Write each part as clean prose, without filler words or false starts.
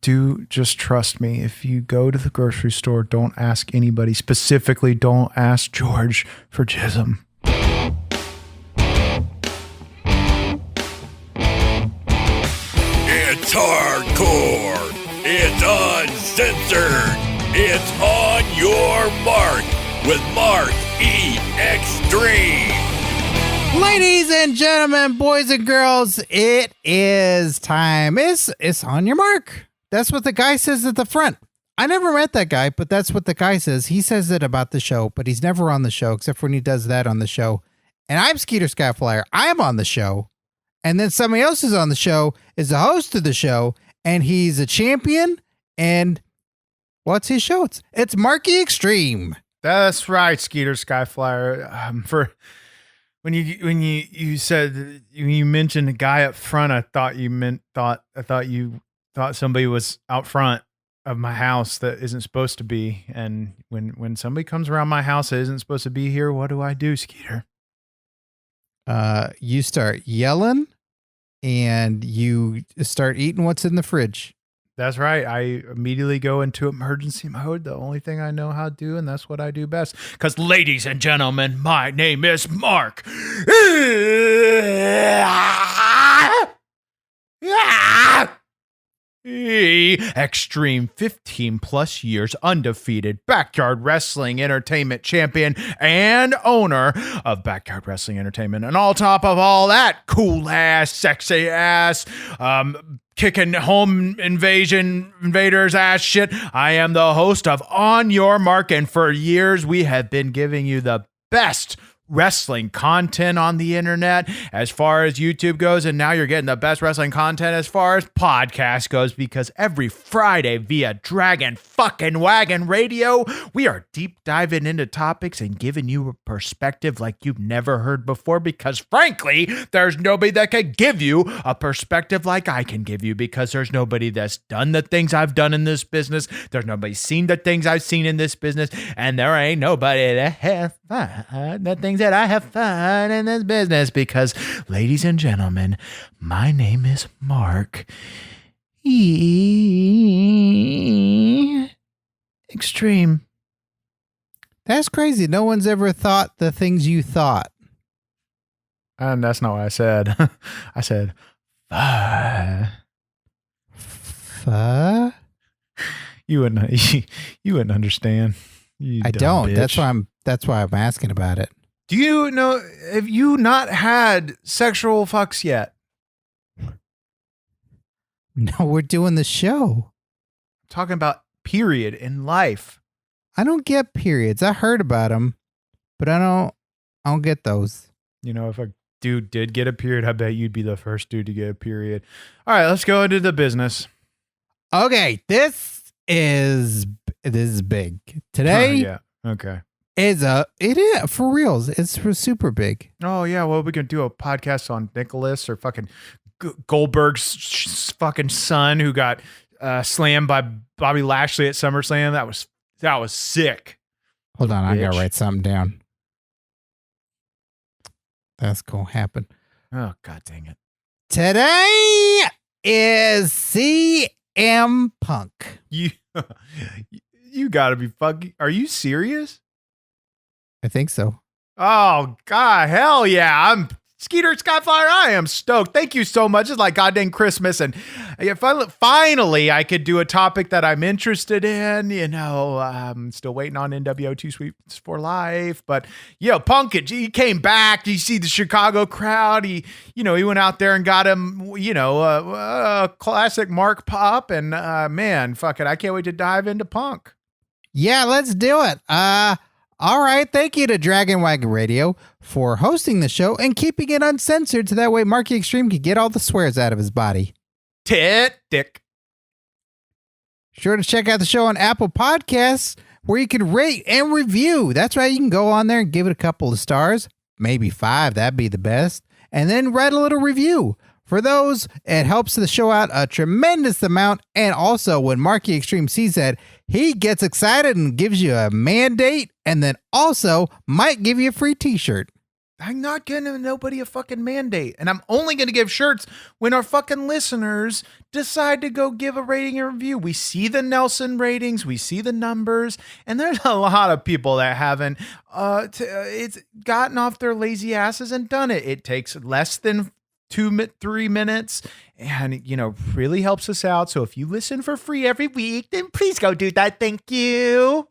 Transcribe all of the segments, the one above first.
just trust me. If you go to the grocery store, don't ask anybody. Specifically, don't ask George for jism. It's hardcore. It's uncensored. It's On Your Mark with Mark E. Xtreme. Ladies and gentlemen, boys and girls, it is time. It's On Your Mark. That's what the guy says at the front. I never met that guy, but that's what the guy says. He says it about the show, but he's never on the show except for when he does that on the show. And I'm Skeeter Skyflyer. I'm on the show. And then somebody else is on the show, is the host of the show, and he's a champion. And what's his show? It's Marky Xtreme. That's right, Skeeter Skyflyer. When you said, when you mentioned a guy up front, I thought you thought somebody was out front of my house that isn't supposed to be. And when somebody comes around my house that isn't supposed to be here, what do, Skeeter? You start yelling and you start eating what's in the fridge. That's right. I immediately go into emergency mode. The only thing I know how to do, and that's what I do best. Because, ladies and gentlemen, my name is Mark. Xtreme, 15 plus years undefeated backyard wrestling entertainment champion and owner of Backyard Wrestling Entertainment. And on top of all that, cool ass, sexy ass, kicking home invaders ass shit, I am the host of On Your Mark, and for years we have been giving you the best wrestling content on the internet as far as YouTube goes, and now you're getting the best wrestling content as far as podcast goes, because every Friday via Dragon fucking Wagon Radio, we are deep diving into topics and giving you a perspective like you've never heard before, because frankly, there's nobody that can give you a perspective like I can give you, because there's nobody that's done the things I've done in this business, there's nobody seen the things I've seen in this business, and there ain't nobody that has fun the things that I have fun in this business, because, ladies and gentlemen, my name is Mark E. Xtreme. That's crazy. No one's ever thought the things you thought. And that's not what I said. I said, You wouldn't understand. I don't. Bitch. That's why I'm asking about it. Do you know, have you not had sexual fucks yet? No, we're doing the show. I'm talking about period in life. I don't get periods. I heard about them, but I don't get those. You know, if a dude did get a period, I bet you'd be the first dude to get a period. All right, let's go into the business. Okay, this is big. Today, yeah, okay. It is for reals. It's super big. Oh yeah, well we can do a podcast on Nicholas or fucking Goldberg's fucking son who got slammed by Bobby Lashley at SummerSlam. That was sick. Hold on, I gotta write something down. That's gonna happen. Oh god dang it! Today is CM Punk. You gotta be fucking. Are you serious? I think so. Oh, God, hell yeah. I'm Skeeter Skyflyer. I am stoked. Thank you so much. It's like goddamn Christmas. And finally, I could do a topic that I'm interested in. You know, I'm still waiting on NWO 2 Sweeps for Life. But, Punk, he came back. You see the Chicago crowd. He went out there and got him, a classic Mark pop. And, man, fuck it. I can't wait to dive into Punk. Yeah, let's do it. All right, thank you to Dragon Wagon Radio for hosting the show and keeping it uncensored so that way Marky Xtreme could get all the swears out of his body. Tit dick. Sure to check out the show on Apple Podcasts where you can rate and review. That's right, you can go on there and give it a couple of stars, maybe 5, that'd be the best, and then write a little review. For those, it helps the show out a tremendous amount, and also when Marky Xtreme sees that, he gets excited and gives you a mandate, and then also might give you a free t-shirt. I'm not giving nobody a fucking mandate. And I'm only going to give shirts when our fucking listeners decide to go give a rating and review. We see the Nelson ratings, we see the numbers, and there's a lot of people that haven't it's gotten off their lazy asses and done it. It takes less than 3 minutes and, really helps us out. So if you listen for free every week, then please go do that. Thank you.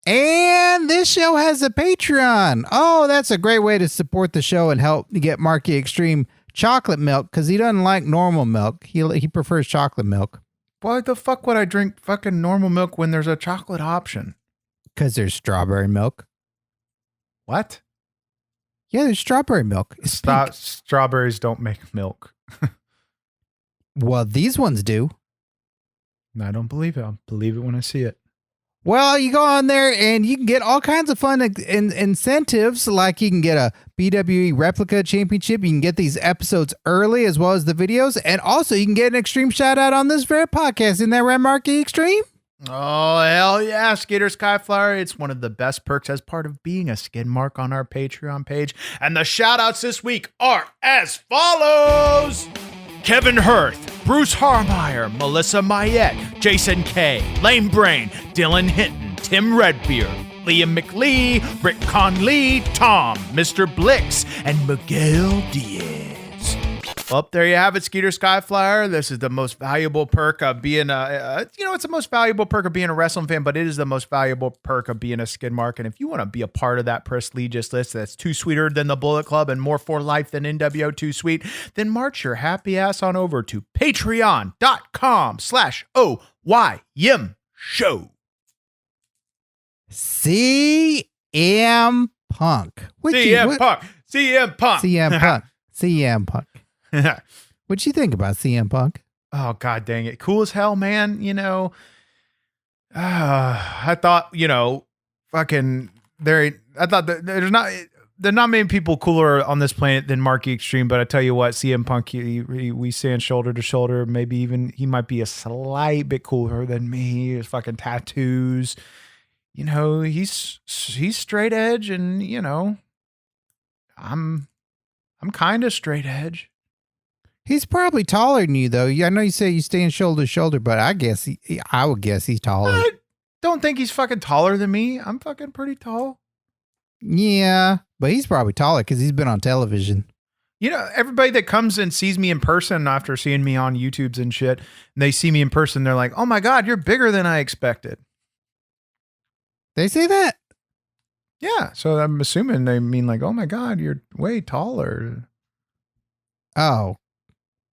And this show has a Patreon. Oh, that's a great way to support the show and help get Marky Xtreme chocolate milk because he doesn't like normal milk. He prefers chocolate milk. Why the fuck would I drink fucking normal milk when there's a chocolate option? Because there's strawberry milk. What? Yeah, there's strawberry milk. Strawberries don't make milk. Well, these ones do. I don't believe it. I'll believe it when I see it. Well, you go on there and you can get all kinds of fun incentives, like you can get a BWE replica championship. You can get these episodes early as well as the videos. And also you can get an Xtreme shout out on this very podcast. Isn't that right, Marky Xtreme? Oh, hell yeah. Skeeter Skyflyer. It's one of the best perks as part of being a skid mark on our Patreon page. And the shout outs this week are as follows: Kevin Hirth, Bruce Harmeyer, Melissa Mayette, Jason K, Lane Brain, Dylan Hinton, Tim Redbeard, Liam McLee, Rick Conley, Tom, Mr. Blix, and Miguel Diaz. Well, there you have it, Skeeter Skyflyer. This is the most valuable perk of being it's the most valuable perk of being a wrestling fan, but it is the most valuable perk of being a skid mark. And if you want to be a part of that prestigious list that's two sweeter than the Bullet Club and more for life than NWO 2 Sweet, then march your happy ass on over to patreon.com/OYM show. CM Punk. CM Punk. CM Punk. What'd you think about CM Punk? Oh, God dang it. Cool as hell, man. I thought, fucking there. I thought that there's not many people cooler on this planet than Marky Xtreme, but I tell you what, CM Punk, we stand shoulder to shoulder. Maybe even he might be a slight bit cooler than me. His fucking tattoos. He's straight edge, and I'm kind of straight edge. He's probably taller than you, though. I know you say you stand shoulder to shoulder, but I would guess he's taller. I don't think he's fucking taller than me. I'm fucking pretty tall. Yeah, but he's probably taller because he's been on television. Everybody that comes and sees me in person after seeing me on YouTubes and shit, and they see me in person, they're like, "Oh my God, you're bigger than I expected." They say that? Yeah, so I'm assuming they mean like, "Oh my God, you're way taller." Oh.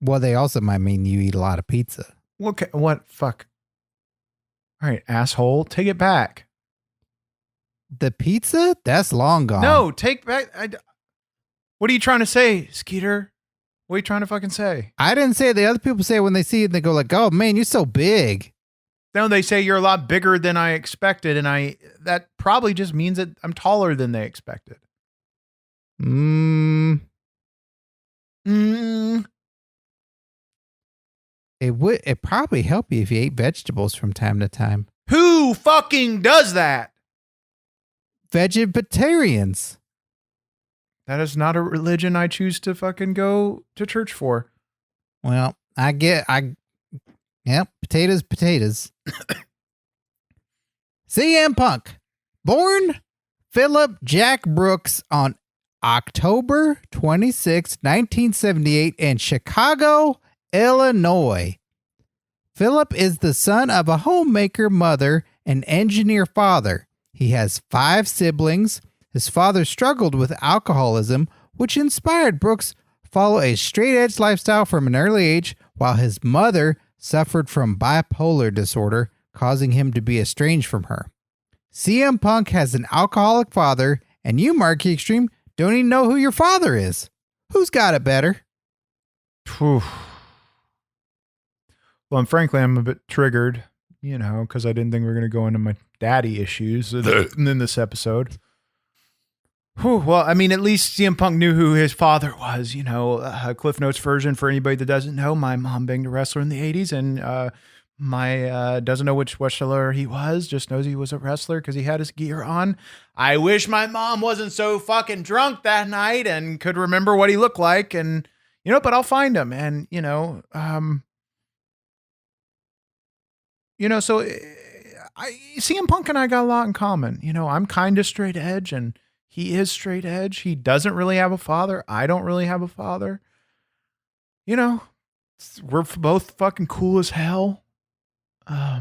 Well, they also might mean you eat a lot of pizza. Okay, what? Fuck. All right, asshole, take it back. The pizza? That's long gone. No, take back. What are you trying to say, Skeeter? What are you trying to fucking say? I didn't say it. The other people say it when they see it, they go like, "Oh man, you're so big." No, they say you're a lot bigger than I expected, and that probably just means that I'm taller than they expected. It'd probably help you if you ate vegetables from time to time. Who fucking does that? Vegetarians. That is not a religion I choose to fucking go to church for. Well, potatoes. CM Punk, born Philip Jack Brooks on October 26, 1978 in Chicago, Illinois. Philip is the son of a homemaker mother and engineer father. He has 5 siblings. His father struggled with alcoholism, which inspired Brooks follow a straight-edge lifestyle from an early age, while his mother suffered from bipolar disorder, causing him to be estranged from her. CM Punk has an alcoholic father, and you, Marky Xtreme, don't even know who your father is. Who's got it better? Whew. Well, and frankly, I'm a bit triggered, because I didn't think we were going to go into my daddy issues in this episode. Whew, well, I mean, at least CM Punk knew who his father was, Cliff Notes version for anybody that doesn't know. My mom banged a wrestler in the 80s, and doesn't know which wrestler he was, just knows he was a wrestler because he had his gear on. I wish my mom wasn't so fucking drunk that night and could remember what he looked like, and but I'll find him. And so CM Punk and I got a lot in common. I'm kind of straight edge and he is straight edge. He doesn't really have a father. I don't really have a father. We're both fucking cool as hell. I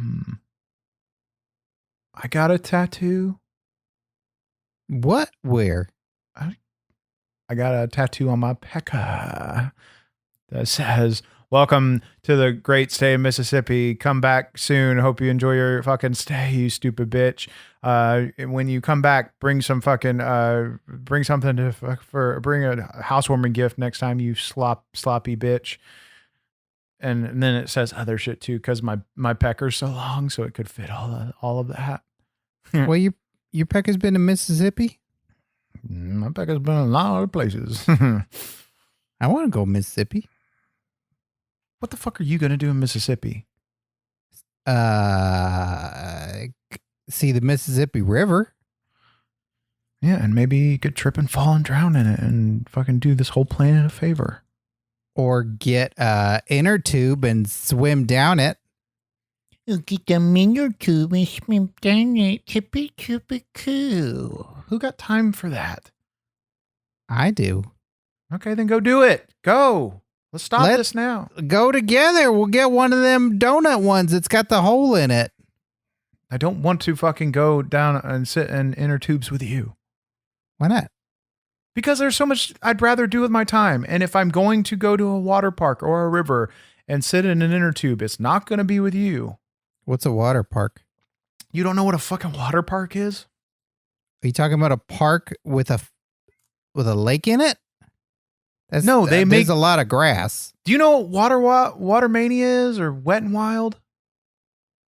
got a tattoo. What? Where? I got a tattoo on my pecker that says, "Welcome to the great state of Mississippi. Come back soon. Hope you enjoy your fucking stay, you stupid bitch. When you come back, bring some fucking, bring something bring a housewarming gift next time, you sloppy bitch." And then it says other shit too, because my pecker's so long, so it could fit all of that. Well, your pecker's been in Mississippi? My pecker's been in a lot of places. I want to go Mississippi. What the fuck are you gonna do in Mississippi? See the Mississippi River. Yeah, and maybe you could trip and fall and drown in it and fucking do this whole planet a favor. Or get a inner tube and swim down it. Get the inner tube and swim down it. Tippy cool. Who got time for that? I do. Okay, then go do it. Go. Let's stop this now. Go together. We'll get one of them donut ones that's got the hole in it. I don't want to fucking go down and sit in inner tubes with you. Why not? Because there's so much I'd rather do with my time. And if I'm going to go to a water park or a river and sit in an inner tube, it's not going to be with you. What's a water park? You don't know what a fucking water park is? Are you talking about a park with a lake in it? No, there's a lot of grass. Do you know what Water Mania is, or Wet and Wild?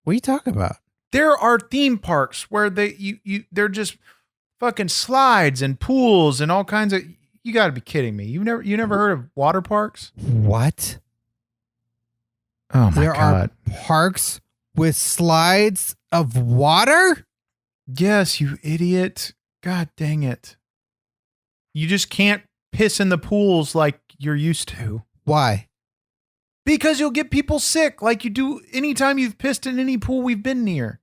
What are you talking about? There are theme parks where they're just fucking slides and pools and all kinds of. You got to be kidding me! You never heard of water parks? What? Oh my God! There are parks with slides of water? Yes, you idiot! God dang it! You just can't piss in the pools like you're used to. Why? Because you'll get people sick, like you do anytime you've pissed in any pool we've been near.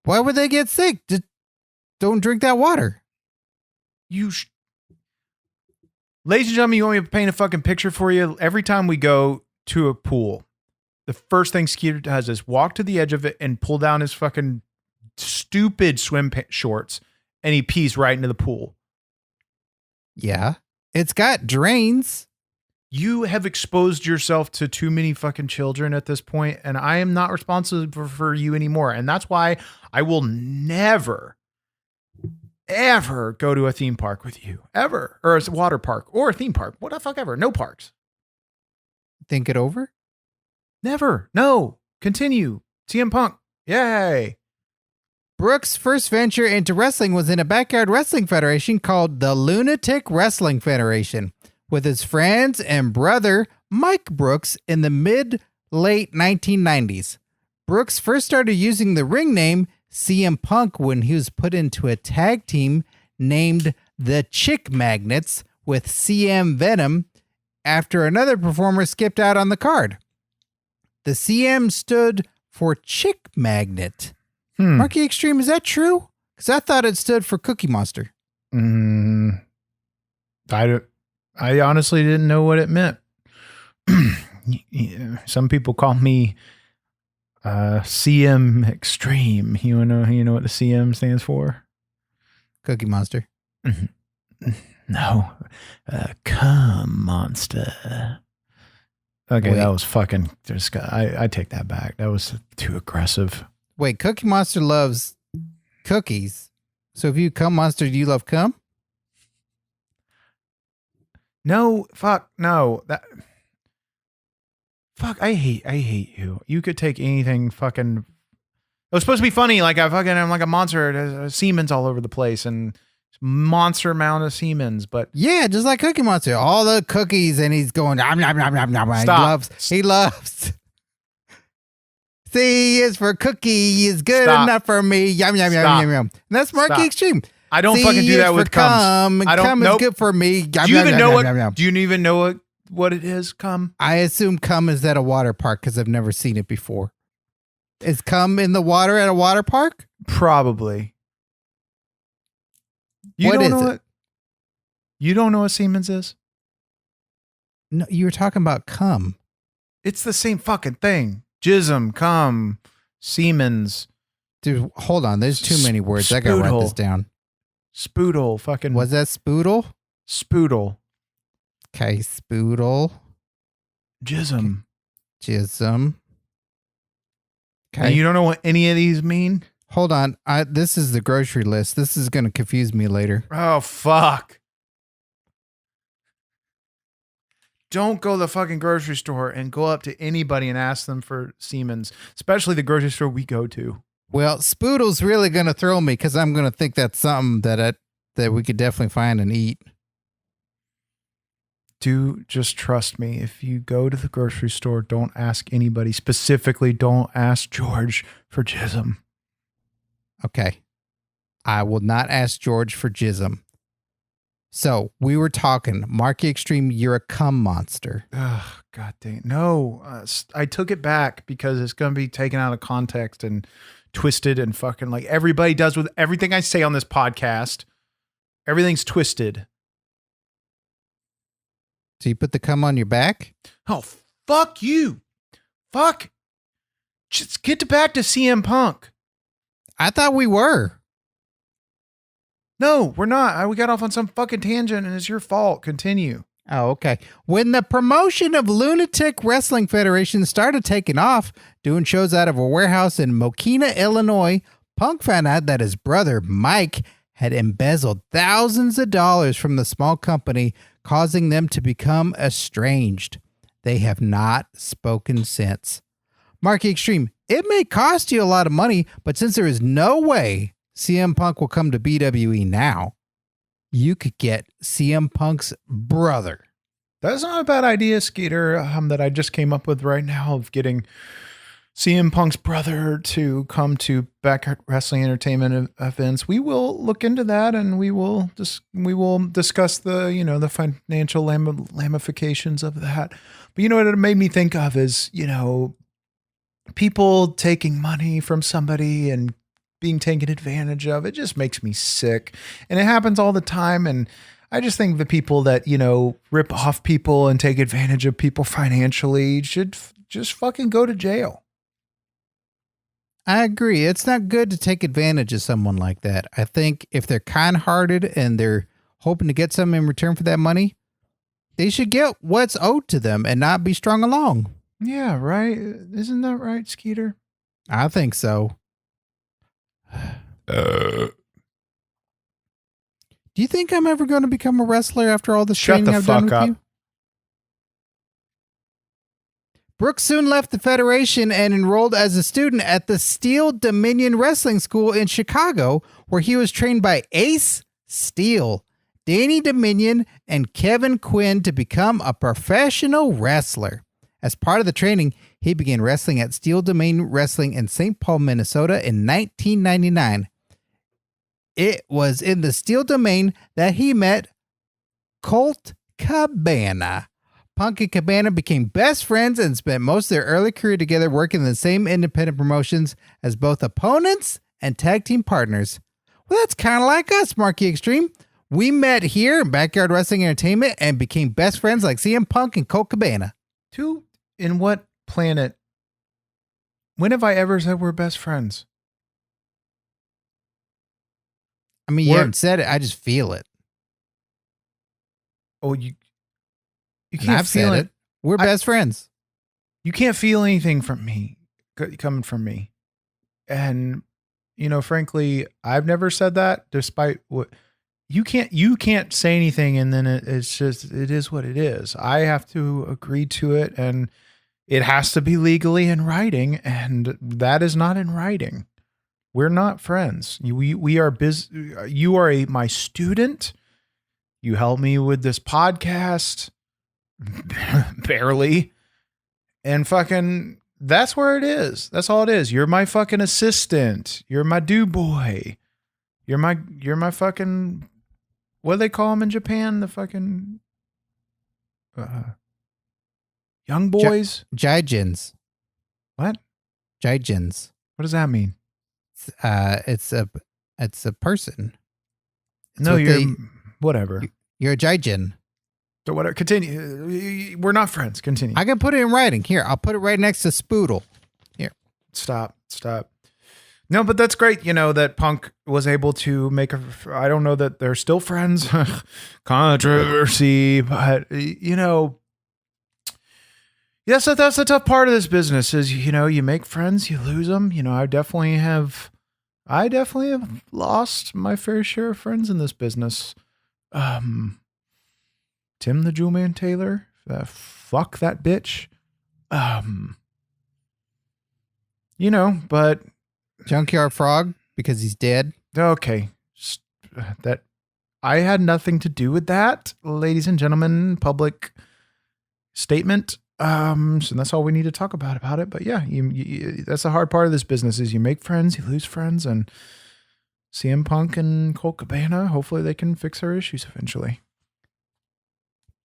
Why would they get sick? Just don't drink that water. Ladies and gentlemen, you want me to paint a fucking picture for you? Every time we go to a pool, the first thing Skeeter does is walk to the edge of it and pull down his fucking stupid swim shorts, and he pees right into the pool. Yeah. It's got drains. You have exposed yourself to too many fucking children at this point, and I am not responsible for you anymore. And that's why I will never, ever go to a theme park with you. Ever. Or a water park or a theme park. What the fuck ever. No parks. Think it over? Never. No. Continue. CM Punk. Yay. Brooks' first venture into wrestling was in a backyard wrestling federation called the Lunatic Wrestling Federation, with his friends and brother Mike Brooks in the mid-late 1990s. Brooks first started using the ring name CM Punk when he was put into a tag team named the Chick Magnets with CM Venom after another performer skipped out on the card. The CM stood for Chick Magnet. Marky Xtreme, is that true? Because I thought it stood for Cookie Monster. I honestly didn't know what it meant. Some people call me CM Extreme. You know what the CM stands for? Cookie Monster. No. Cum Monster. Okay, Wait. That was fucking. I take that back. That was too aggressive. Wait, Cookie Monster loves cookies. So if you cum monster, do you love cum? No, fuck, no. Fuck, I hate you. You could take anything fucking. It was supposed to be funny, like I'm like a monster. There's semen's all over the place and monster amount of semen's, but yeah, just like Cookie Monster, all the cookies, and he's going nom nom nom nom nom. Stop. He loves. C is for cookie is good Stop. enough for me. Yum, yum, yum, Stop. yum, yum. And that's Marky Stop. Extreme. I don't C fucking do that is with for cum, comes. and I don't. cum Nope. is good for me. Yum, Do you yum, even yum, know yum, what? yum, yum. Do you even know what it is? Cum. I assume cum is at a water park because I've never seen it before. Is cum in the water at a water park? Probably. You What don't is know it? what? You don't know what Siemens is? No, you were talking about cum. It's the same fucking thing. Jism, cum, Siemens, Dude, hold on. There's too many words. I gotta write this Spoodle. down. spoodle, fucking Was that spoodle? spoodle, Okay, spoodle. jism. Jism. And Okay. you don't know what any of these mean? Hold on. This is the grocery list. This is going to confuse me later. Oh, fuck. Don't go to the fucking grocery store and go up to anybody and ask them for Siemens, especially the grocery store we go to. Well, spoodle's really going to throw me because I'm going to think that's something that we could definitely find and eat. Do just trust me. If you go to the grocery store, don't ask anybody. Specifically, don't ask George for jism. Okay. I will not ask George for jism. So we were talking, Marky Extreme, you're a cum monster. Ugh, God dang. No, I took it back because it's going to be taken out of context and twisted and fucking like everybody does with everything I say on this podcast. Everything's twisted. So you put the cum on your back? Oh, fuck you. Fuck. Just get back to CM Punk. I thought we were. No, we're not. We got off on some fucking tangent and it's your fault. Continue. Oh, okay. When the promotion of Lunatic Wrestling Federation started taking off, doing shows out of a warehouse in Mokina, Illinois, Punk found out that his brother, Mike, had embezzled thousands of dollars from the small company, causing them to become estranged. They have not spoken since. Marky Extreme, it may cost you a lot of money, but since there is no way CM Punk will come to BWE now, you could get CM Punk's brother. That's not a bad idea, Skeeter, that I just came up with right now of getting CM Punk's brother to come to Backyard Wrestling Entertainment events. We will look into that and we will discuss the, the financial ramifications of that. But you know what it made me think of is, people taking money from somebody and being taken advantage of. It just makes me sick. And it happens all the time. And I just think the people that, rip off people and take advantage of people financially should just fucking go to jail. I agree. It's not good to take advantage of someone like that. I think if they're kind-hearted and they're hoping to get something in return for that money, they should get what's owed to them and not be strung along. Yeah, right. Isn't that right, Skeeter? I think so. Do you think I'm ever going to become a wrestler after all this Shut training the I've done fuck with up. you? Brooks soon left the Federation and enrolled as a student at the Steel Dominion Wrestling School in Chicago, where he was trained by Ace Steel, Danny Dominion, and Kevin Quinn to become a professional wrestler. As part of the training, he began wrestling at Steel Domain Wrestling in St. Paul, Minnesota in 1999. It was in the Steel Domain that he met Colt Cabana. Punk and Cabana became best friends and spent most of their early career together working in the same independent promotions as both opponents and tag team partners. Well, that's kind of like us, Marky Extreme. We met here in Backyard Wrestling Entertainment and became best friends like CM Punk and Colt Cabana. In what planet? When have I ever said we're best friends? I mean, you haven't said it. I just feel it. Oh, you And can't I've feel said it. We're best friends. You can't feel anything from me coming from me. And, frankly, I've never said that despite what you can't say anything. And then it is what it is. I have to agree to it and it has to be legally in writing. And that is not in writing. We're not friends. We are you are my student. You help me with this podcast. Barely. And fucking That's where it is. That's all it is. You're my fucking assistant. You're my do boy. You're my fucking, what do they call them in Japan? The fucking young boys? Jaijins. What? Jaijins. What does that mean? It's a person. It's No, what you're whatever. You're a Jaijin. So whatever. Continue. We're not friends. Continue. I can put it in writing. Here, I'll put it right next to Spoodle. Here. Stop. No, but that's great. You know, that Punk was able to make I don't know that they're still friends. Controversy, but you know, yes, that's a tough part of this business is, you know, you make friends, you lose them. You know, I definitely have lost my fair share of friends in this business. Tim the Jewel Man Taylor, fuck that bitch. You know, but Junkyard Frog, because he's dead. okay, that I had nothing to do with that, ladies and gentlemen. Public statement. So that's all we need to talk about it. But yeah, you, that's the hard part of this business is you make friends, you lose friends, and CM Punk and Colt Cabana, hopefully they can fix their issues eventually.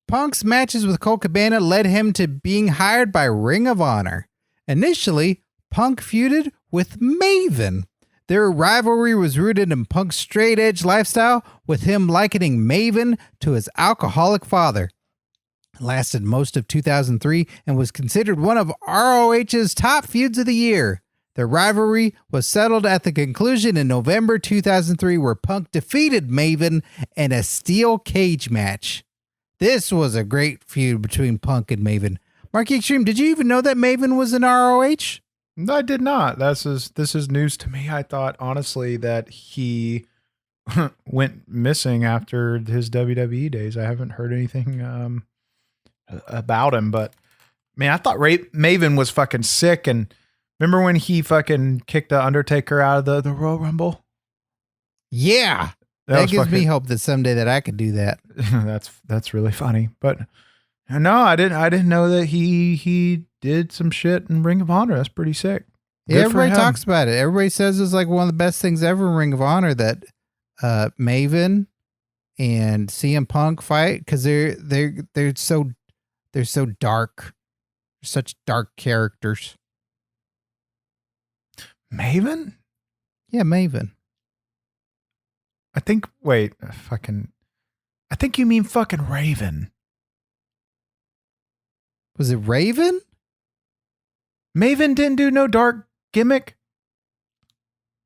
Punk's matches with Colt Cabana led him to being hired by Ring of Honor. Initially, Punk feuded with Maven. Their rivalry was rooted in Punk's straight edge lifestyle, with him likening Maven to his alcoholic father. It lasted most of 2003 and was considered one of ROH's top feuds of the year. Their rivalry was settled at the conclusion in November 2003, where Punk defeated Maven in a steel cage match. This was a great feud between Punk and Maven. Marky Xtreme, did you even know that Maven was in ROH? I did not. This is news to me. I thought honestly that he went missing after his WWE days. I haven't heard anything about him, but man, I thought Maven was fucking sick. And remember when he fucking kicked the Undertaker out of the Royal Rumble? Yeah. That gives me hope that someday that I could do that. That's really funny. But no, I didn't know that he did some shit in Ring of Honor. That's pretty sick. Yeah, everybody talks about it. Everybody says it's like one of the best things ever in Ring of Honor that Maven and CM Punk fight, because they're so dark. They're such dark characters. Maven? Yeah, Maven. I think you mean fucking Raven. Was it Raven? Maven didn't do no dark gimmick.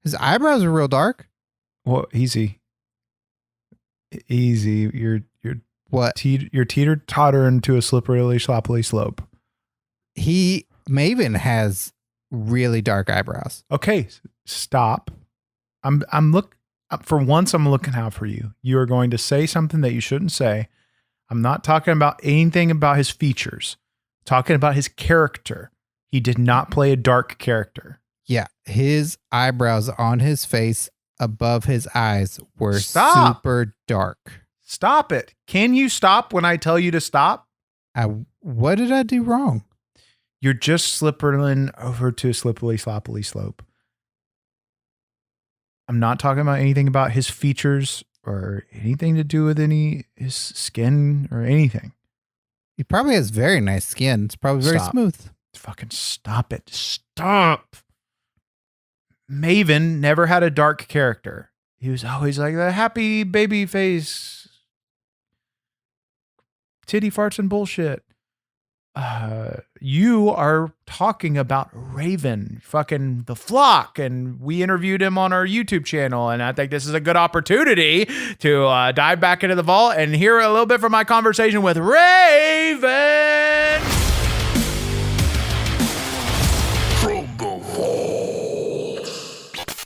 His eyebrows are real dark. Well, easy. You're what? You're teeter-tottering to a slippery, sloppy slope. Maven has really dark eyebrows. Okay, stop. For once, I'm looking out for you. You are going to say something that you shouldn't say. I'm not talking about anything about his features. I'm talking about his character. He did not play a dark character. Yeah, his eyebrows on his face above his eyes were super dark. Stop it. Can you stop when I tell you to stop? What did I do wrong? You're just slippering over to a slippery, sloppy slope. I'm not talking about anything about his features or anything to do with his skin or anything. He probably has very nice skin. It's probably very smooth. Fucking stop it. Stop. Maven never had a dark character. He was always like the happy baby face, titty farts and bullshit. You are talking about Raven, fucking the Flock, and we interviewed him on our YouTube channel, and I think this is a good opportunity to dive back into the vault and hear a little bit from my conversation with Raven. From the vault.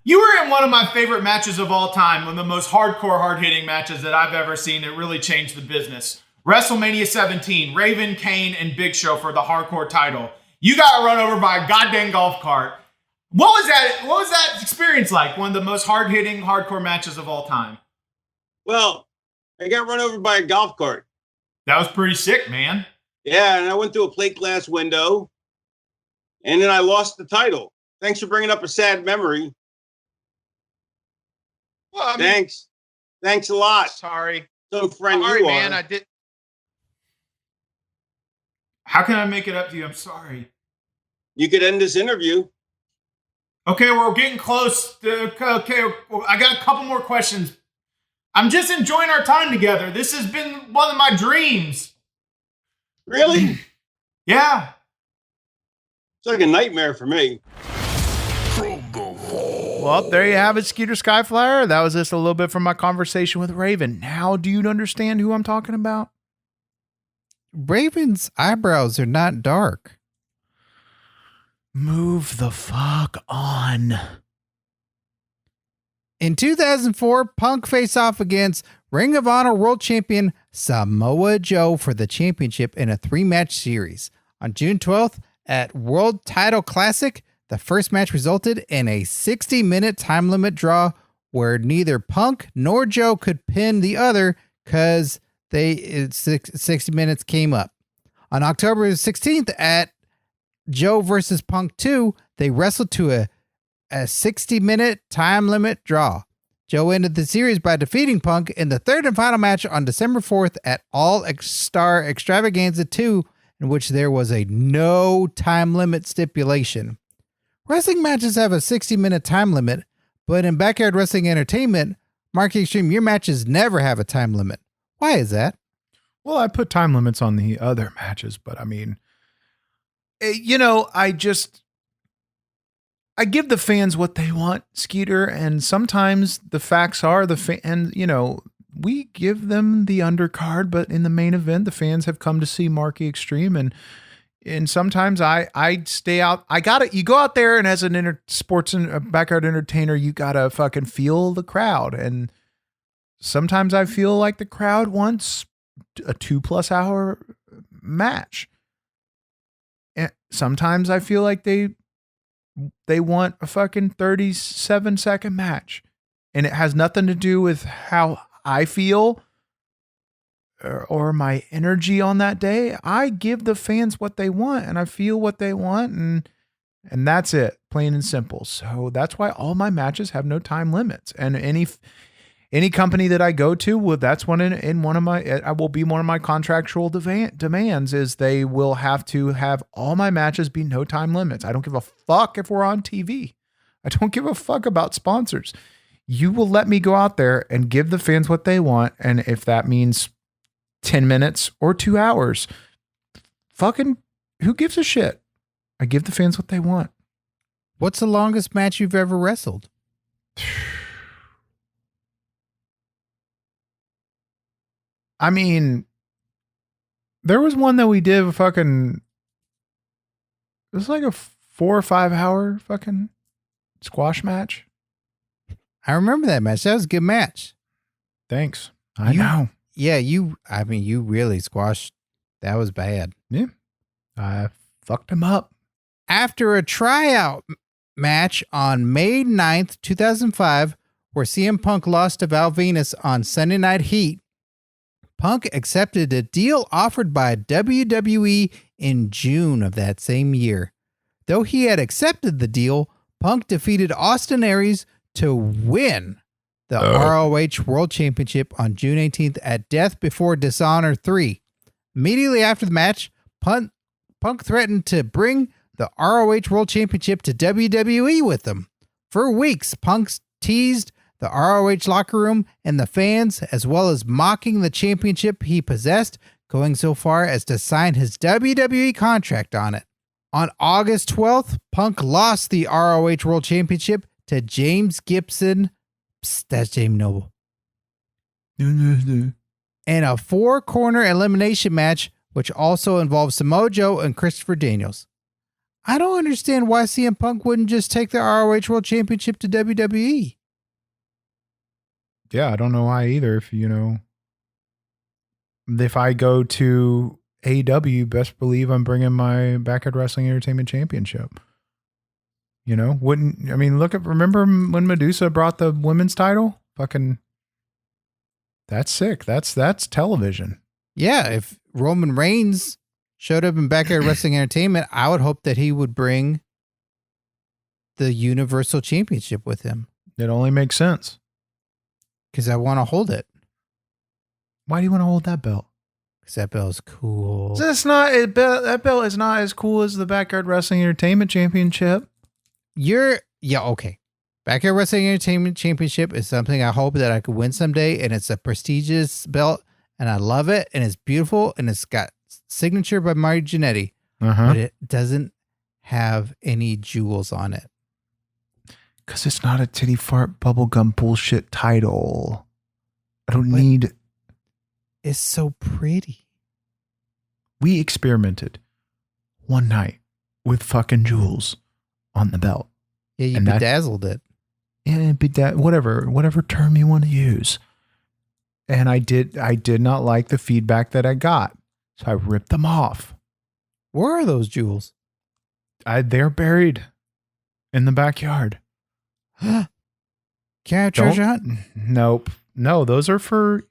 You were in one of my favorite matches of all time, one of the most hardcore, hard-hitting matches that I've ever seen. It really changed the business. WrestleMania 17, Raven, Kane, and Big Show for the hardcore title. You got run over by a goddamn golf cart. What was that experience like? One of the most hard-hitting, hardcore matches of all time. Well, I got run over by a golf cart. That was pretty sick, man. Yeah, and I went through a plate glass window. and then I lost the title. Thanks for bringing up a sad memory. Well, I mean, Thanks a lot. Sorry. Some friend Sorry, you man. are. I did. How can I make it up to you? I'm sorry. You could end this interview. Okay, we're getting close. Okay, I got a couple more questions. I'm just enjoying our time together. This has been one of my dreams. Really? Yeah. It's like a nightmare for me. Well, there you have it, Skeeter Skyflyer. That was just a little bit from my conversation with Raven. Now, do you understand who I'm talking about? Raven's eyebrows are not dark. Move the fuck on. In 2004, Punk faced off against Ring of Honor World Champion Samoa Joe for the championship in a 3-match series. On June 12th at World Title Classic, the first match resulted in a 60-minute time limit draw where neither Punk nor Joe could pin the other because 60 minutes came up. On October 16th at Joe versus Punk 2, they wrestled to a 60-minute time limit draw. Joe ended the series by defeating Punk in the third and final match on December 4th at All Star Extravaganza 2, in which there was a no time limit stipulation. Wrestling matches have a 60-minute time limit, but in Backyard Wrestling Entertainment, Mark Extreme, your matches never have a time limit. Why is that? Well, I put time limits on the other matches, but I mean, I give the fans what they want, Skeeter, and sometimes the facts are we give them the undercard, but in the main event, the fans have come to see Marky Extreme, and sometimes I stay out. You go out there, and as an sports and backyard entertainer, you gotta fucking feel the crowd, and sometimes I feel like the crowd wants a 2+ hour match, and sometimes I feel like they want a fucking 37-second match, and it has nothing to do with how I feel or my energy on that day. I give the fans what they want, and I feel what they want, and that's it, plain and simple. So that's why all my matches have no time limits. And any company that I go to, well, that's one in one of my, I will be one of my contractual demands is they will have to have all my matches be no time limits. I don't give a fuck if we're on TV. I don't give a fuck about sponsors. You will let me go out there and give the fans what they want. And if that means 10 minutes or 2 hours, fucking who gives a shit? I give the fans what they want. What's the longest match you've ever wrestled? I mean, there was one that we did it was like a 4 or 5 hour fucking squash match. I remember that match. That was a good match. Thanks. I know. Yeah, you really squashed. That was bad. Yeah. I fucked him up. After a tryout match on May 9th, 2005, where CM Punk lost to Val Venus on Sunday Night Heat, Punk accepted a deal offered by WWE in June of that same year. Though he had accepted the deal, Punk defeated Austin Aries to win the ROH World Championship on June 18th at Death Before Dishonor 3. Immediately after the match, Punk threatened to bring the ROH World Championship to WWE with him. For weeks, Punk teased the ROH locker room and the fans, as well as mocking the championship he possessed, going so far as to sign his WWE contract on it. On August 12th, Punk lost the ROH World Championship to James Gibson. Psst, that's James Noble. In a 4-corner elimination match, which also involves Samoa Joe and Christopher Daniels. I don't understand why CM Punk wouldn't just take the ROH World Championship to WWE. Yeah, I don't know why either. If I go to AEW, best believe I'm bringing my Backyard Wrestling Entertainment Championship. Remember when Medusa brought the women's title? Fucking, that's sick. That's television. Yeah, if Roman Reigns showed up in Backyard Wrestling Entertainment, I would hope that he would bring the Universal Championship with him. It only makes sense. Because I want to hold it. Why do you want to hold that belt? Because that belt is cool. That belt is not as cool as the Backyard Wrestling Entertainment Championship. Okay. Backyard Wrestling Entertainment Championship is something I hope that I could win someday, and it's a prestigious belt, and I love it, and it's beautiful, and it's got signature by Marty Jannetty, but it doesn't have any jewels on it. Because it's not a titty fart bubblegum bullshit title. I don't need... It's so pretty. We experimented one night with fucking jewels on the belt. Yeah, you bedazzled it. Yeah, whatever term you want to use. And I did not like the feedback that I got. So I ripped them off. Where are those jewels? They're buried in the backyard. Can I have treasure hunt? Nope. No, those are for,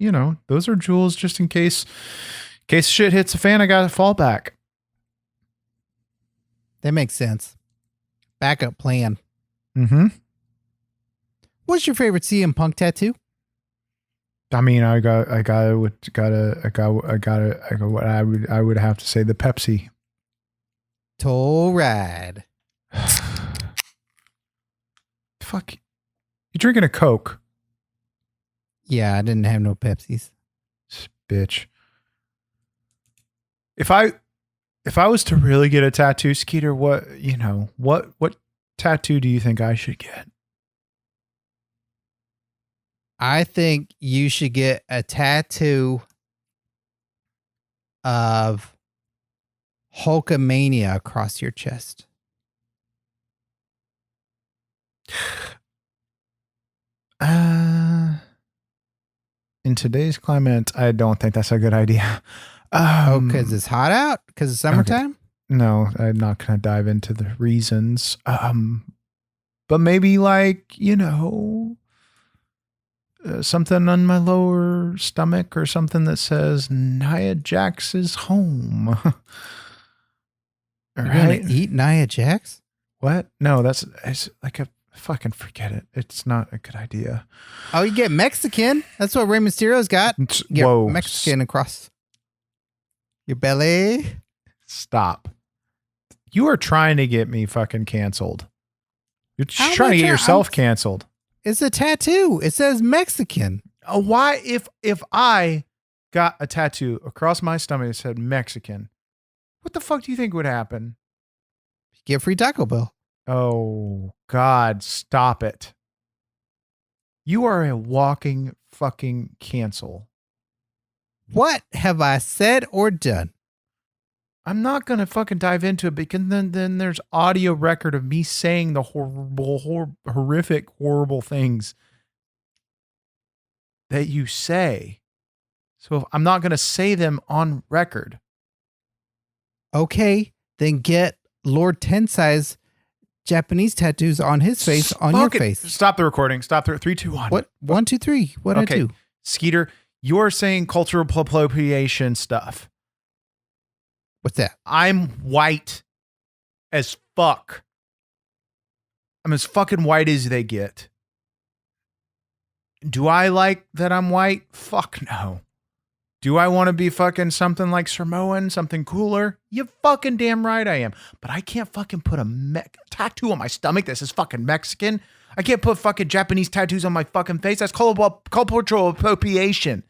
those are jewels just in case shit hits the fan, I got to fall back. That makes sense. Backup plan. Mm-hmm. What's your favorite CM Punk tattoo? I mean, I would have to say the Pepsi. Toll ride. Fuck. You drinking a Coke? Yeah, I didn't have no Pepsis. Bitch. If I was to really get a tattoo, Skeeter, what tattoo do you think I should get? I think you should get a tattoo of Hulkamania across your chest. In today's climate, I don't think that's a good idea. Because it's hot out? Because it's summertime? Okay. No, I'm not going to dive into the reasons. But maybe something on my lower stomach or something that says Nia Jax is home. You're going to eat Nia Jax? What? No, it's like a fucking forget it. It's not a good idea. Oh, you get Mexican. That's what Rey Mysterio's got. Get Whoa. Mexican across your belly. Stop. You are trying to get me fucking canceled. You're trying to get yourself canceled. It's a tattoo. It says Mexican. Why, if I got a tattoo across my stomach that said Mexican, what the fuck do you think would happen? Get free Taco Bell. Oh, God, stop it. You are a walking fucking cancel. What have I said or done? I'm not going to fucking dive into it because then there's audio record of me saying the horrific, horrible things that you say. So I'm not going to say them on record. Okay, then get Lord Tensai's Japanese tattoos on his face, on your face. Stop the recording. Stop the 3, 2, 1. What? 1, 2, 3. What I do? Skeeter, you're saying cultural appropriation stuff. What's that? I'm white as fuck. I'm as fucking white as they get. Do I like that I'm white? Fuck no. Do I want to be fucking something like Samoan, something cooler? You fucking damn right I am. But I can't fucking put a tattoo on my stomach that says fucking Mexican. I can't put fucking Japanese tattoos on my fucking face. That's cultural appropriation.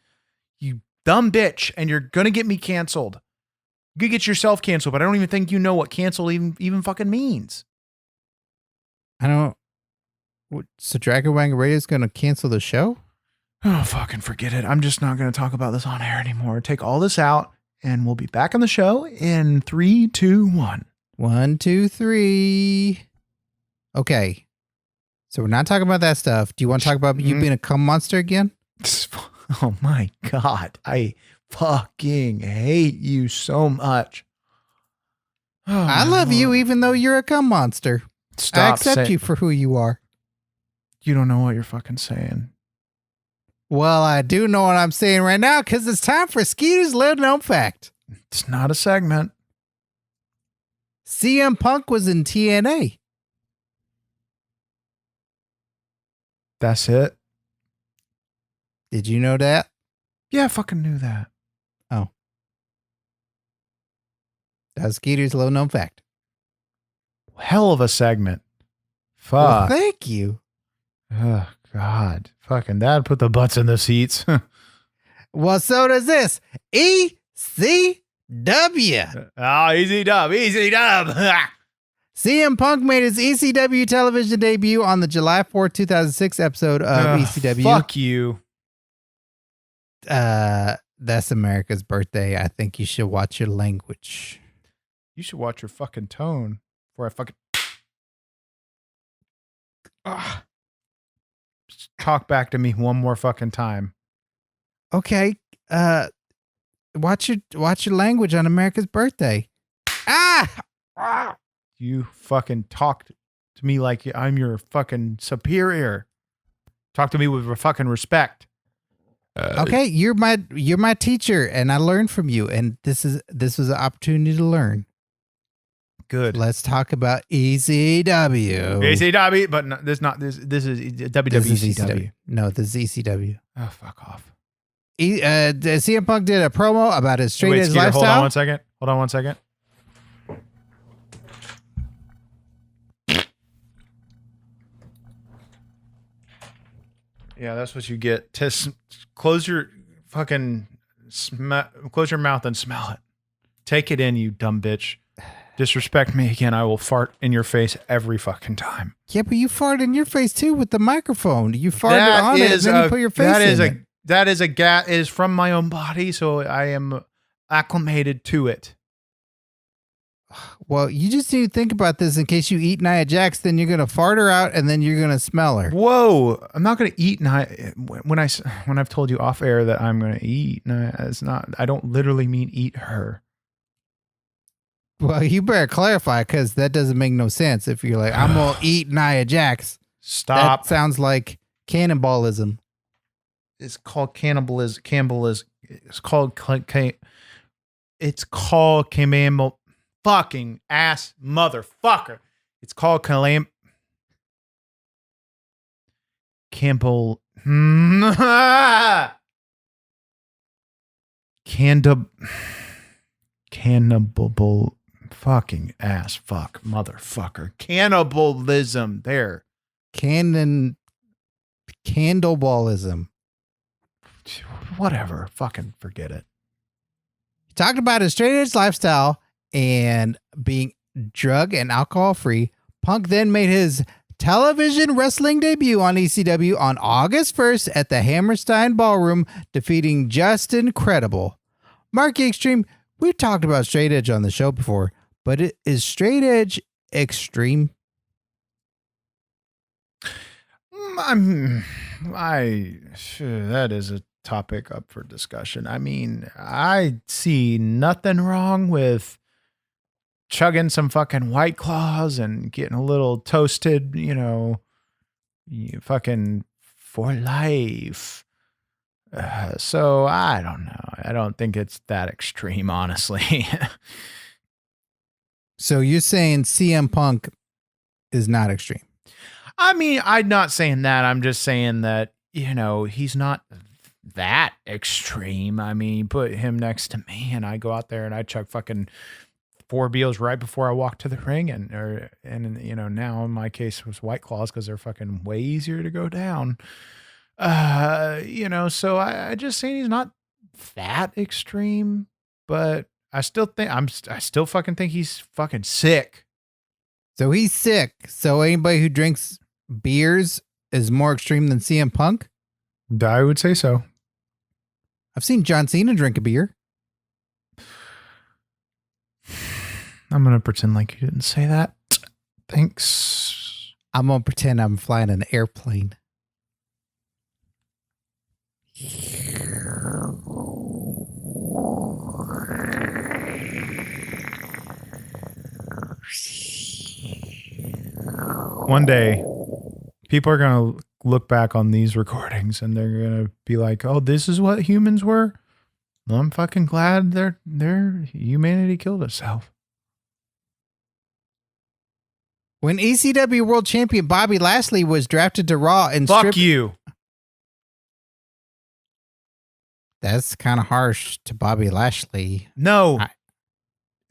You dumb bitch. And you're going to get me canceled. You could get yourself canceled, but I don't even think you know what cancel even fucking means. I don't. So Dragon Wang Radio is going to cancel the show? Oh, fucking forget it. I'm just not going to talk about this on air anymore. Take all this out, and we'll be back on the show in 3, 2, 1. 1, 2, 3. Okay. So we're not talking about that stuff. Do you want to talk about you being a cum monster again? Oh, my God. I fucking hate you so much. Oh, I love you even though you're a cum monster. I accept you for who you are. You don't know what you're fucking saying. Well, I do know what I'm saying right now because it's time for Skeeter's Little Known Fact. It's not a segment. CM Punk was in TNA. That's it. Did you know that? Yeah, I fucking knew that. Oh. That's Skeeter's little known fact. Hell of a segment. Well, Fuck. thank you. Oh, God. Fucking dad put the butts in the seats. Well, so does this. ECW. Oh, easy dub. Easy dub. CM Punk made his ECW television debut on the July 4th, 2006 episode of ECW. Fuck you. That's America's birthday. I think you should watch your language. You should watch your fucking tone before I fucking. Just talk back to me one more fucking time. Okay. Watch your language on America's birthday. You fucking talk to me like I'm your fucking superior. Talk to me with fucking respect. Okay, you're my teacher, and I learned from you, and this was an opportunity to learn. Good. Let's talk about ECW. ECW, but no, this is WWE This is ECW. No, this is ECW. Oh, fuck off. CM Punk did a promo about his straight edge Skeeter, lifestyle. Hold on one second. Yeah, that's what you get. Close your fucking close your mouth and smell it. Take it in, you dumb bitch. Disrespect me again, I will fart in your face every fucking time. Yeah, but you fart in your face too with the microphone. You farted on it, and then you put your face in it. That is it is from my own body, so I am acclimated to it. Well, you just need to think about this in case you eat Nia Jax, then you're gonna fart her out, and then you're gonna smell her. Whoa! I'm not gonna eat Nia. When I've told you off air that I'm gonna eat Nia, it's not. I don't literally mean eat her. Well, you better clarify, because that doesn't make no sense. If you're like, I'm gonna eat Nia Jax, Stop. that sounds like cannibalism. It's called cannibalism. It's called camel. Fucking ass motherfucker. It's called Campbell. Cannibal. Fucking ass. Fuck. Motherfucker. Cannibalism. There. Candleballism. Whatever. Fucking forget it. He talked about his straight edge lifestyle and being drug and alcohol free. Punk then made his television wrestling debut on ECW on August 1st at the Hammerstein Ballroom, defeating Justin Credible. Mark Xtreme, we've talked about straight edge on the show before, but is straight edge extreme? That is a topic up for discussion. I mean, I see nothing wrong with chugging some fucking White Claws and getting a little toasted, fucking for life. So I don't know. I don't think it's that extreme, honestly. So you're saying CM Punk is not extreme? I mean, I'm not saying that. I'm just saying that, he's not that extreme. I mean, you put him next to me and I go out there and I chug fucking 4 beers right before I walk to the ring. And now in my case it was White Claws because they're fucking way easier to go down. So I just saying he's not that extreme, but I still fucking think he's fucking sick. So he's sick. So anybody who drinks beers is more extreme than CM Punk? I would say so. I've seen John Cena drink a beer. I'm going to pretend like you didn't say that. Thanks. I'm going to pretend I'm flying an airplane. One day, people are going to look back on these recordings and they're going to be like, oh, this is what humans were? Well, I'm fucking glad their humanity killed itself. When ECW World Champion Bobby Lashley was drafted to Raw and Fuck stripped... you. That's kind of harsh to Bobby Lashley. No.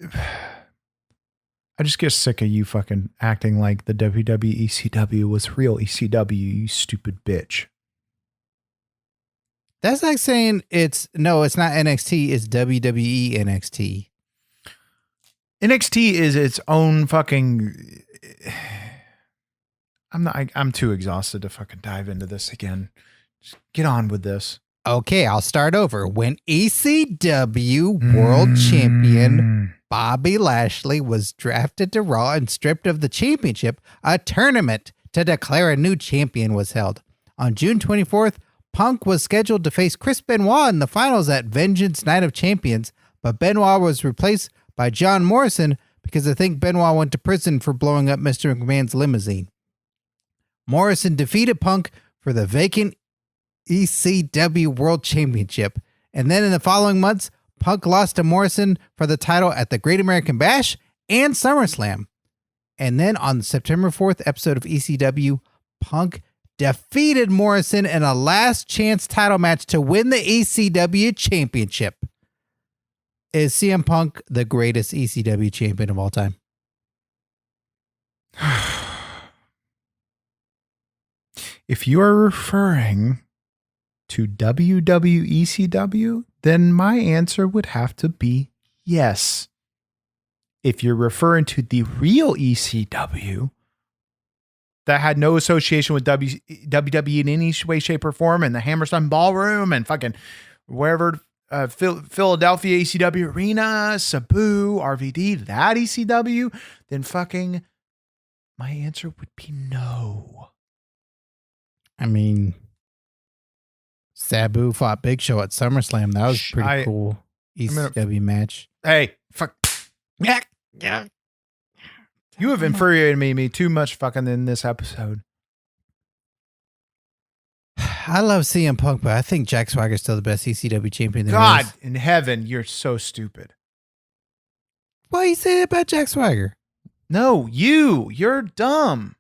I just get sick of you fucking acting like the WWE ECW was real ECW, you stupid bitch. That's like saying it's not NXT, it's WWE NXT. NXT is its own fucking... I'm too exhausted to fucking dive into this again. Just get on with this. Okay, I'll start over. When ECW World Champion Bobby Lashley was drafted to Raw and stripped of the championship, a tournament to declare a new champion was held. On June 24th, Punk was scheduled to face Chris Benoit in the finals at Vengeance Night of Champions, but Benoit was replaced by John Morrison because I think Benoit went to prison for blowing up Mr. McMahon's limousine. Morrison defeated Punk for the vacant ECW World Championship. And then in the following months, Punk lost to Morrison for the title at the Great American Bash and SummerSlam. And then on the September 4th episode of ECW, Punk defeated Morrison in a last chance title match to win the ECW Championship. Is CM Punk the greatest ECW champion of all time? If you are referring to WWE ECW, then my answer would have to be yes. If you're referring to the real ECW that had no association with WWE in any way, shape, or form, and the Hammerstein Ballroom and fucking wherever, Philadelphia ECW Arena, Sabu, RVD, that ECW, then fucking my answer would be no. I mean, Sabu fought Big Show at SummerSlam. That was pretty cool ECW match. Hey, fuck. Yeah. You have infuriated me too much fucking in this episode. I love CM Punk, but I think Jack Swagger's still the best ECW champion. God in heaven, you're so stupid. Why you say that about Jack Swagger? No, you're dumb.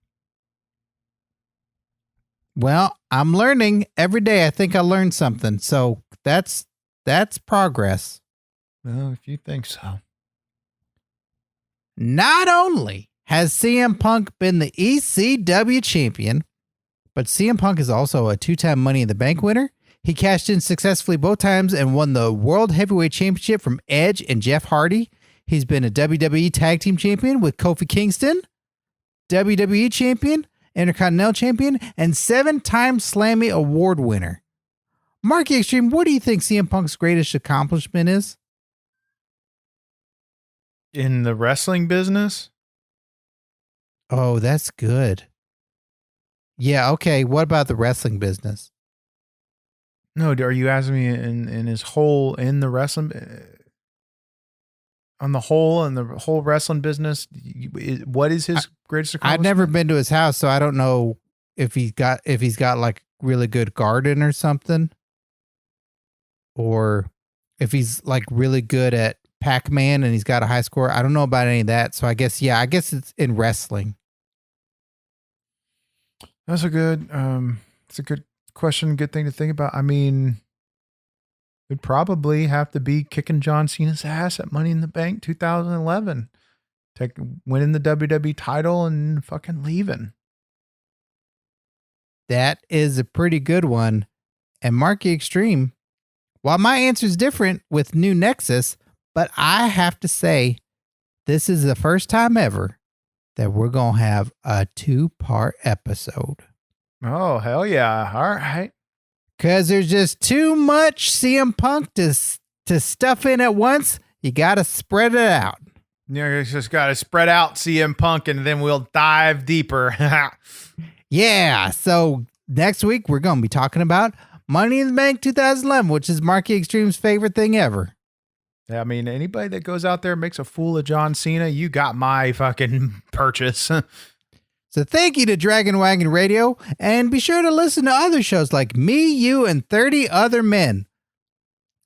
Well, I'm learning every day. I think I learned something. So that's progress. Well, if you think so. Not only has CM Punk been the ECW champion, but CM Punk is also a 2-time Money in the Bank winner. He cashed in successfully both times and won the World Heavyweight Championship from Edge and Jeff Hardy. He's been a WWE Tag Team Champion with Kofi Kingston, WWE Champion, Intercontinental Champion, and 7-time Slammy Award winner. Marky Xtreme, what do you think CM Punk's greatest accomplishment is? In the wrestling business? Oh, that's good. Yeah, okay. What about the wrestling business? No, are you asking me in his whole, in the wrestling, on the whole, in the whole wrestling business? What is his greatest accomplishment? I've never been to his house, so I don't know if he's got like really good garden or something, or if he's like really good at Pac-Man and he's got a high score. I don't know about any of that. So I guess it's in wrestling. That's a good question. Good thing to think about. I mean, it'd probably have to be kicking John Cena's ass at Money in the Bank 2011. Winning the WWE title and fucking leaving. That is a pretty good one. And Marky Xtreme, while my answer is different with New Nexus, but I have to say, this is the first time ever that we're going to have a 2-part episode. Oh, hell yeah. All right. Because there's just too much CM Punk to stuff in at once. You got to spread it out. You just got to spread out CM Punk and then we'll dive deeper. Yeah. So next week, we're going to be talking about Money in the Bank 2011, which is Marky Xtreme's favorite thing ever. I mean, anybody that goes out there and makes a fool of John Cena, you got my fucking purchase. So thank you to Dragon Wagon Radio, and be sure to listen to other shows like Me, You, and 30 Other Men.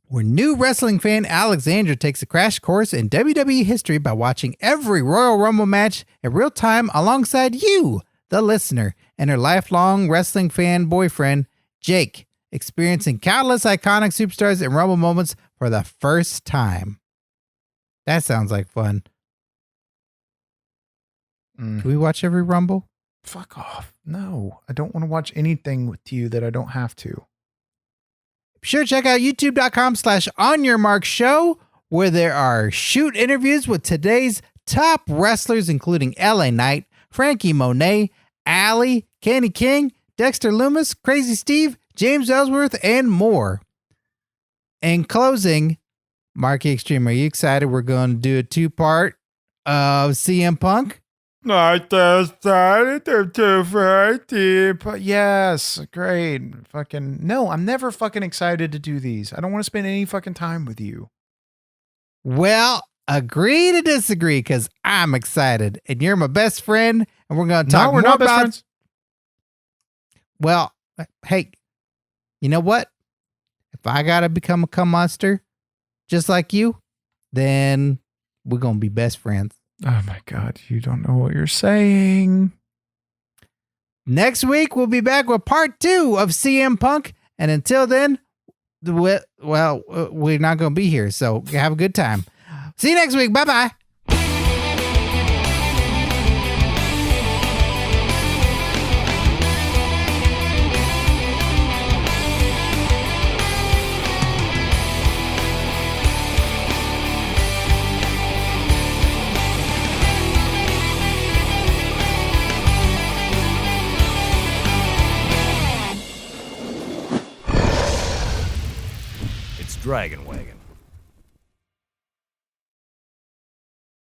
where new wrestling fan Alexandra takes a crash course in WWE history by watching every Royal Rumble match in real time alongside you, the listener, and her lifelong wrestling fan boyfriend, Jake, experiencing countless iconic superstars and Rumble moments for the first time. That sounds like fun. Can we watch every Rumble? Fuck off. No, I don't want to watch anything with you that I don't have to. Be sure to check out youtube.com/OnYourMarkShow, where there are shoot interviews with today's top wrestlers, including LA Knight, Frankie Monet, Allie, Kenny King, Dexter Loomis, Crazy Steve, James Ellsworth, and more. In closing, Marky Xtreme, are you excited? We're going to do a 2-part of CM Punk. Not decided to fight, but yes, great. Fucking no, I'm never fucking excited to do these. I don't want to spend any fucking time with you. Well, agree to disagree, because I'm excited, and you're my best friend, and we're going to talk No, we're more not best about. friends. Well, hey, you know what? If I gotta become a cum monster, just like you, then we're gonna be best friends. Oh my God, you don't know what you're saying. Next week, we'll be back with part 2 of CM Punk. And until then, we're not going to be here. So have a good time. See you next week. Bye-bye. Dragon Wagon.